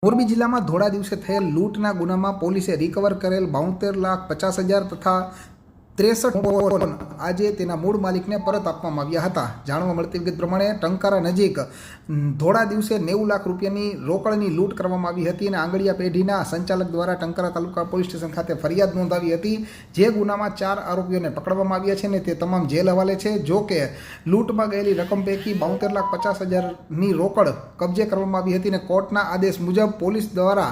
મોરબી જિલ્લામાં ધોળા દિવસે થયેલ લૂંટના ગુનામાં પોલીસે રિકવર કરેલ 72,50,000 તથા 63 આજે તેના મૂળ માલિકને પરત આપવામાં આવ્યા હતા। જાણવા મળતી વિગત પ્રમાણે ટંકારા નજીક ધોળા દિવસે 90 લાખ રૂપિયાની રોકડની લૂંટ કરવામાં આવી હતી અને આંગળીયા પેઢીના સંચાલક દ્વારા ટંકારા તાલુકા પોલીસ સ્ટેશન ખાતે ફરિયાદ નોંધાવી હતી। જે ગુનામાં 4 આરોપીઓને પકડવામાં આવ્યા છે અને તે તમામ જેલ હવાલે છે। જો કે લૂંટમાં ગયેલી રકમ પૈકી 72,50,000ની રોકડ કબજે કરવામાં આવી હતી અને કોર્ટના આદેશ મુજબ પોલીસ દ્વારા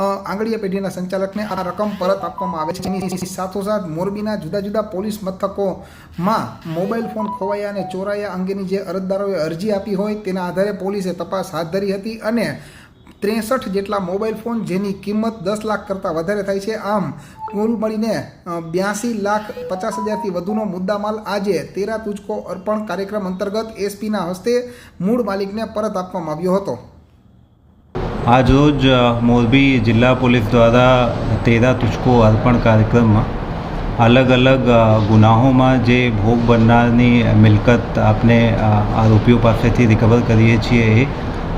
આંગળીયા પેઢીના સંચાલકને આ રકમ પરત આપવામાં આવે છે। તેની સાથોસાથ મોરબીના જુદા જુદા પોલીસ મથકોમાં મોબાઈલ ફોન ખોવાયા અને ચોરાયા અંગેની જે અરજદારોએ અરજી આપી હોય તેના આધારે પોલીસે તપાસ હાથ ધરી હતી અને 63 જેટલા મોબાઈલ ફોન જેની કિંમત 10 લાખ કરતાં વધારે થાય છે। આમ કુલ મળીને 82,50,000થી વધુનો મુદ્દામાલ આજે તેરા તુજકો અર્પણ કાર્યક્રમ અંતર્ગત એસપીના હસ્તે મૂળ માલિકને પરત આપવામાં આવ્યો હતો। आज रोज मोरबी जिला पुलिस द्वारा तेरा तुझको अर्पण कार्यक्रम में अलग अलग गुनाहों में जे भोग बननारनी मिलकत आपने आरोपीओ पासेथी रिकवर करीए छीए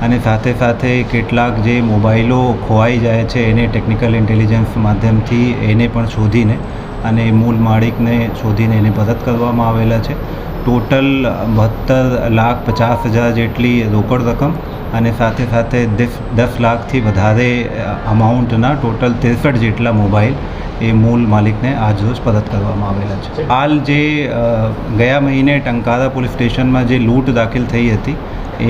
અને સાથે સાથે કેટલાક જે મોબાઈલો ખોવાઈ જાય છે એને ટેકનિકલ ઇન્ટેલિજન્સ માધ્યમથી એને પણ શોધીને અને મૂળ માલિકને શોધીને એને પરત કરવામાં આવેલા છે। ટોટલ 72,50,000 જેટલી રોકડ રકમ અને સાથે સાથે 10 લાખથી વધારે અમાઉન્ટના ટોટલ 63 જેટલા મોબાઈલ એ મૂળ માલિકને આજરોજ પરત કરવામાં આવેલા છે। હાલ જે ગયા મહિને ટંકારા પોલીસ સ્ટેશનમાં જે લૂંટ દાખલ થઈ હતી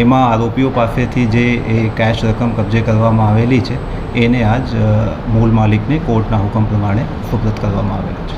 એમાં આરોપીઓ પાસેથી જે એ કેશ રકમ કબજે કરવામાં આવેલી છે એને આજ મૂળ માલિકને કોર્ટના હુકમ પ્રમાણે સુપરત કરવામાં આવેલા છે।